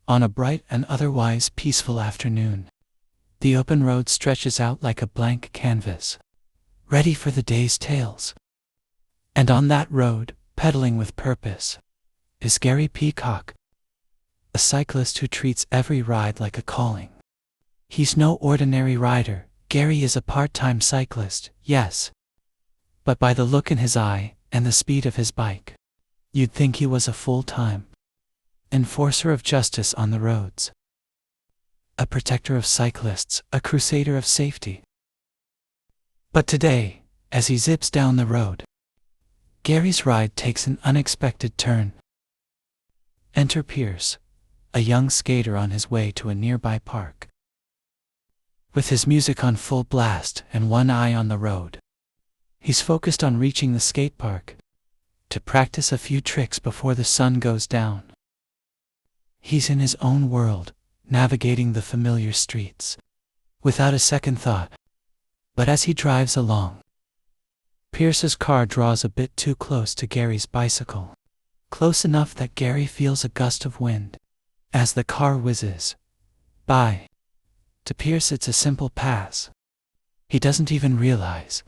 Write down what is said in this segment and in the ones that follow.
On a bright and otherwise peaceful afternoon, the open road stretches out like a blank canvas, ready for the day's tales. And on that road, pedaling with purpose, is Gary Peacock, a cyclist who treats every ride like a calling. He's no ordinary rider. Gary is a part-time cyclist, yes, but by the look in his eye and the speed of his bike, you'd think he was a full-time enforcer of justice on the roads, a protector of cyclists, a crusader of safety. But today, as he zips down the road, Gary's ride takes an unexpected turn. Enter Pierce, a young skater on his way to a nearby park. With his music on full blast and one eye on the road, he's focused on reaching the skate park to practice a few tricks before the sun goes down. He's in his own world, navigating the familiar streets, without a second thought. But as he drives along, Pierce's car draws a bit too close to Gary's bicycle, close enough that Gary feels a gust of wind as the car whizzes by. To Pierce, it's a simple pass. He doesn't even realize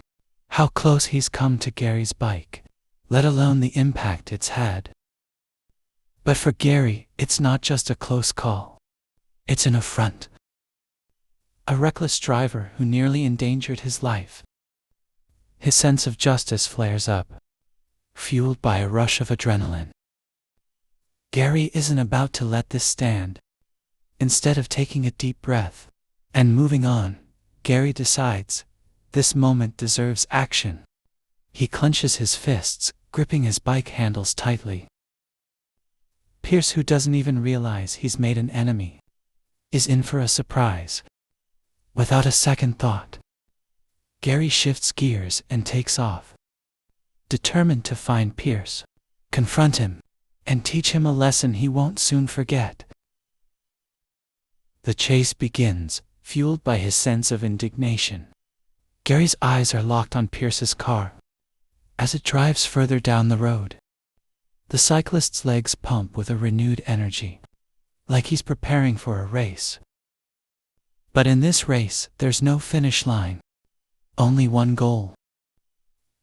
how close he's come to Gary's bike, let alone the impact it's had. But for Gary, it's not just a close call. It's an affront. A reckless driver who nearly endangered his life. His sense of justice flares up, fueled by a rush of adrenaline. Gary isn't about to let this stand. Instead of taking a deep breath and moving on, Gary decides this moment deserves action. He clenches his fists, gripping his bike handles tightly. Pierce, who doesn't even realize he's made an enemy, is in for a surprise. Without a second thought, Gary shifts gears and takes off, determined to find Pierce, confront him, and teach him a lesson he won't soon forget. The chase begins, fueled by his sense of indignation. Gary's eyes are locked on Pierce's car as it drives further down the road. The cyclist's legs pump with a renewed energy, like he's preparing for a race. But in this race, there's no finish line. Only one goal: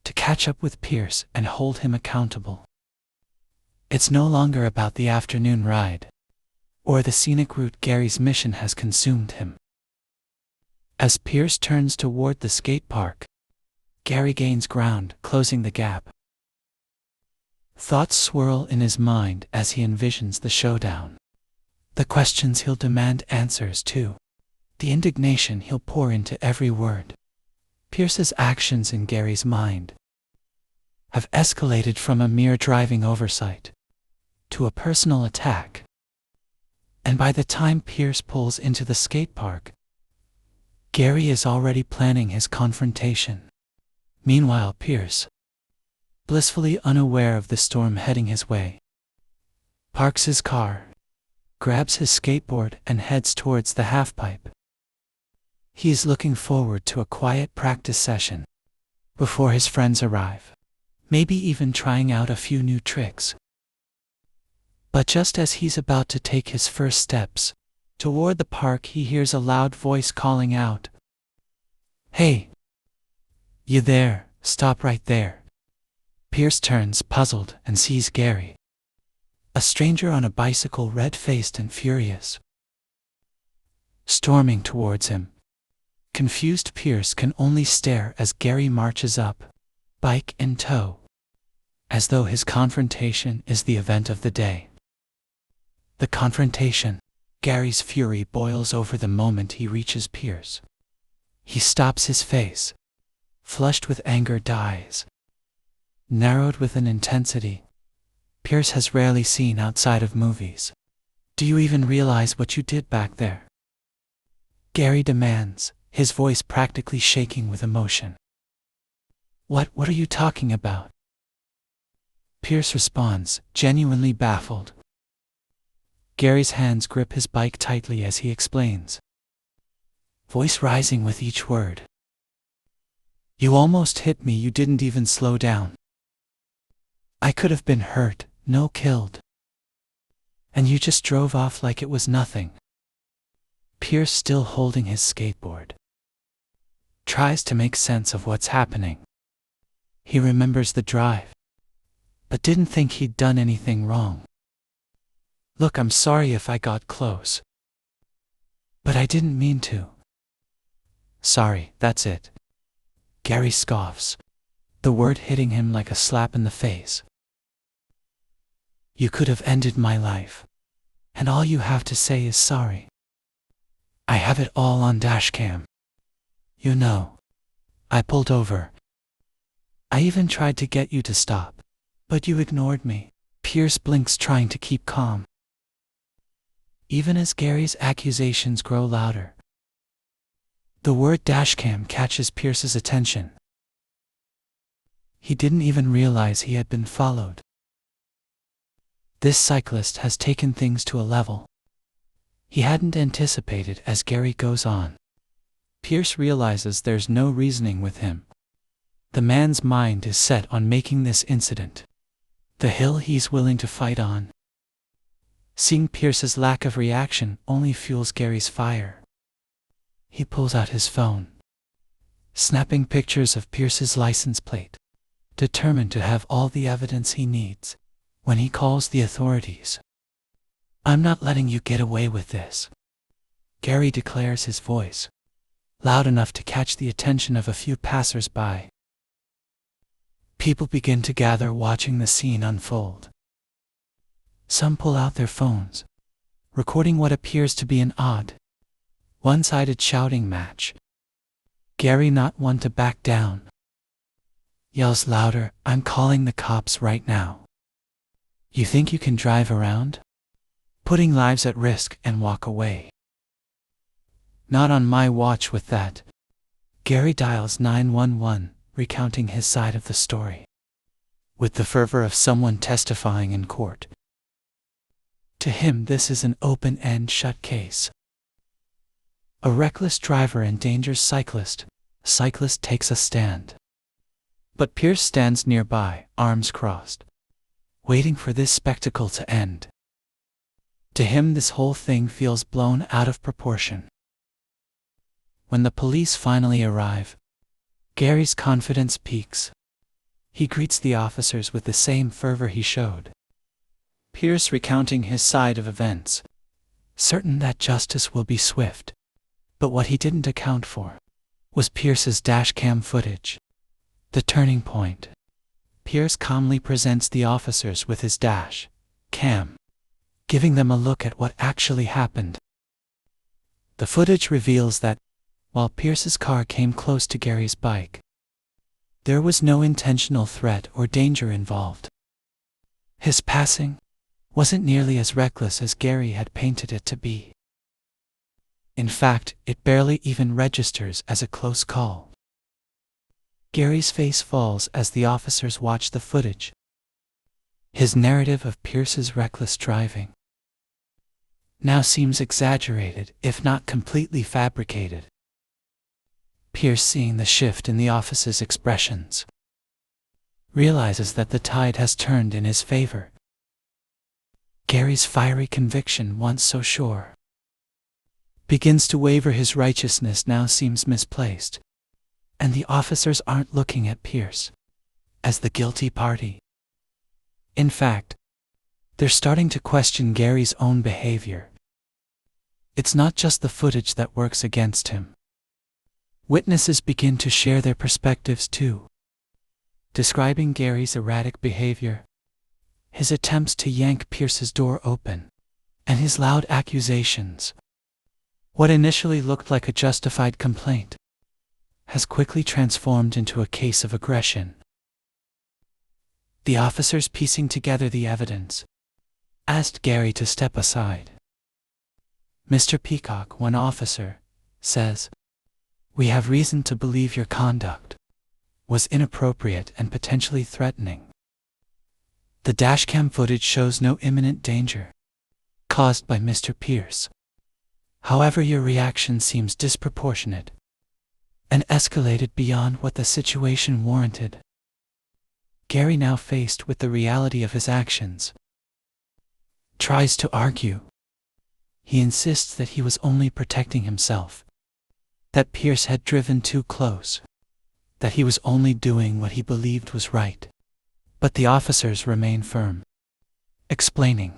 to catch up with Pierce and hold him accountable. It's no longer about the afternoon ride or the scenic route. Gary's mission has consumed him. As Pierce turns toward the skate park, Gary gains ground, closing the gap. Thoughts swirl in his mind as he envisions the showdown, the questions he'll demand answers to, the indignation he'll pour into every word. Pierce's actions in Gary's mind have escalated from a mere driving oversight to a personal attack. And by the time Pierce pulls into the skate park, Gary is already planning his confrontation. Meanwhile, Pierce, blissfully unaware of the storm heading his way, parks his car, grabs his skateboard, and heads towards the halfpipe. He is looking forward to a quiet practice session before his friends arrive, maybe even trying out a few new tricks. But just as he's about to take his first steps toward the park, he hears a loud voice calling out, "Hey! You there, stop right there." Pierce turns, puzzled, and sees Gary, a stranger on a bicycle, red-faced and furious, storming towards him. Confused Pierce can only stare as Gary marches up, bike in tow, as though his confrontation is the event of the day. The confrontation. Gary's fury boils over the moment he reaches Pierce. He stops, his face, flushed with anger, dies, narrowed with an intensity Pierce has rarely seen outside of movies. "Do you even realize what you did back there?" Gary demands, his voice practically shaking with emotion. What are you talking about?" Pierce responds, genuinely baffled. Gary's hands grip his bike tightly as he explains, voice rising with each word. "You almost hit me, you didn't even slow down. I could have been hurt, no killed. And you just drove off like it was nothing. Pierce, still holding his skateboard, tries to make sense of what's happening. He remembers the drive, but didn't think he'd done anything wrong. Look, I'm sorry if I got close, but I didn't mean to. Sorry, that's it. Gary scoffs, the word hitting him like a slap in the face. You could have ended my life, and all you have to say is sorry. I have it all on dashcam. You know, I pulled over. I even tried to get you to stop, but you ignored me. Pierce blinks, trying to keep calm. Even as Gary's accusations grow louder, the word dashcam catches Pierce's attention. He didn't even realize he had been followed. This cyclist has taken things to a level he hadn't anticipated. As Gary goes on, Pierce realizes there's no reasoning with him. The man's mind is set on making this incident the hill he's willing to fight on. Seeing Pierce's lack of reaction only fuels Gary's fire. He pulls out his phone, snapping pictures of Pierce's license plate, determined to have all the evidence he needs when he calls the authorities. I'm not letting you get away with this, Gary declares, his voice loud enough to catch the attention of a few passers-by. People begin to gather, watching the scene unfold. Some pull out their phones, recording what appears to be an odd, one-sided shouting match. Gary, not one to back down, yells louder, I'm calling the cops right now. You think you can drive around, putting lives at risk, and walk away? Not on my watch with that. Gary dials 911, recounting his side of the story with the fervor of someone testifying in court. To him, this is an open-end shut case. A reckless driver endangers cyclist. Cyclist takes a stand. But Pierce stands nearby, arms crossed, waiting for this spectacle to end. To him, this whole thing feels blown out of proportion. When the police finally arrive, Gary's confidence peaks. He greets the officers with the same fervor he showed. Pierce recounting his side of events, certain that justice will be swift. But what he didn't account for was Pierce's dashcam footage. The turning point. Pierce calmly presents the officers with his dash cam, giving them a look at what actually happened. The footage reveals that, while Pierce's car came close to Gary's bike, there was no intentional threat or danger involved. His passing wasn't nearly as reckless as Gary had painted it to be. In fact, it barely even registers as a close call. Gary's face falls as the officers watch the footage. His narrative of Pierce's reckless driving now seems exaggerated, if not completely fabricated. Pierce, seeing the shift in the officers' expressions, realizes that the tide has turned in his favor. Gary's fiery conviction, once so sure, begins to waver. His righteousness now seems misplaced, and the officers aren't looking at Pierce as the guilty party. In fact, they're starting to question Gary's own behavior. It's not just the footage that works against him. Witnesses begin to share their perspectives too, describing Gary's erratic behavior, his attempts to yank Pierce's door open, and his loud accusations. What initially looked like a justified complaint has quickly transformed into a case of aggression. The officers, piecing together the evidence, asked Gary to step aside. Mr. Peacock, one officer, says, "We have reason to believe your conduct was inappropriate and potentially threatening. The dashcam footage shows no imminent danger caused by Mr. Pierce. However, your reaction seems disproportionate and escalated beyond what the situation warranted." Gary, now faced with the reality of his actions, tries to argue. He insists that he was only protecting himself, that Pierce had driven too close, that he was only doing what he believed was right. But the officers remain firm, explaining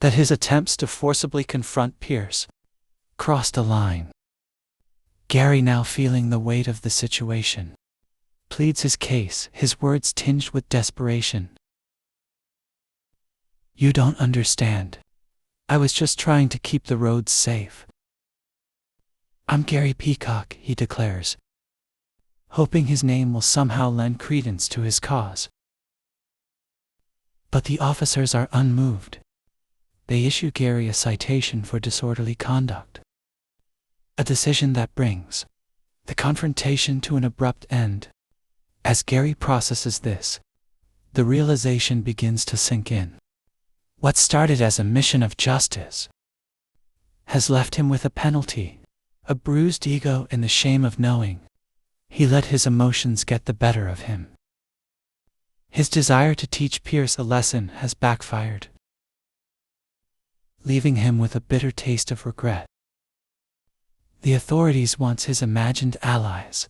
that his attempts to forcibly confront Pierce crossed a line. Gary, now feeling the weight of the situation, pleads his case, his words tinged with desperation. "You don't understand. I was just trying to keep the roads safe. I'm Gary Peacock," he declares, hoping his name will somehow lend credence to his cause. But the officers are unmoved. They issue Gary a citation for disorderly conduct, a decision that brings the confrontation to an abrupt end. As Gary processes this, the realization begins to sink in. What started as a mission of justice has left him with a penalty, a bruised ego, and the shame of knowing he let his emotions get the better of him. His desire to teach Pierce a lesson has backfired, leaving him with a bitter taste of regret. The authorities, once his imagined allies,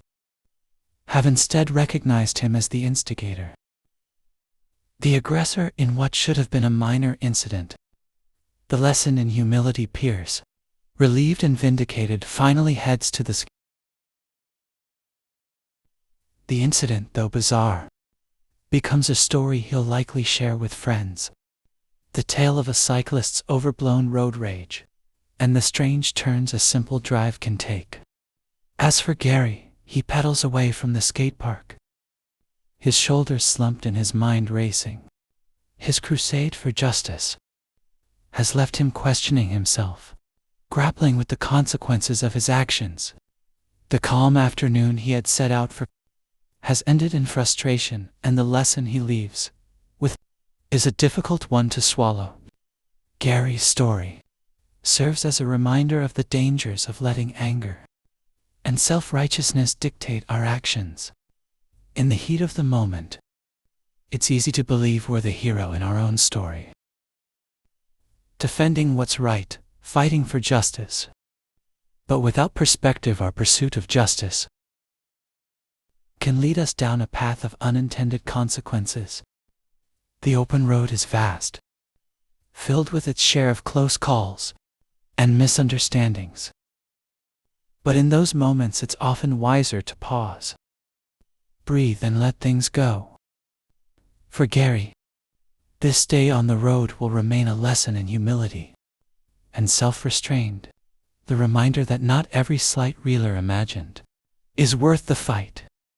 have instead recognized him as the instigator, the aggressor in what should have been a minor incident. The lesson in humility. Pierce, relieved and vindicated, finally heads to the incident, though bizarre, becomes a story he'll likely share with friends. The tale of a cyclist's overblown road rage, and the strange turns a simple drive can take. As for Gary, he pedals away from the skate park, his shoulders slumped and his mind racing. His crusade for justice has left him questioning himself, grappling with the consequences of his actions. The calm afternoon he had set out for has ended in frustration, and the lesson he leaves with is a difficult one to swallow. Gary's story serves as a reminder of the dangers of letting anger and self-righteousness dictate our actions. In the heat of the moment, it's easy to believe we're the hero in our own story, defending what's right, fighting for justice. But without perspective, our pursuit of justice can lead us down a path of unintended consequences. The open road is vast, filled with its share of close calls and misunderstandings. But in those moments, it's often wiser to pause, breathe, and let things go. For Gary, this day on the road will remain a lesson in humility and self-restraint, the reminder that not every slight, real or imagined, is worth the fight.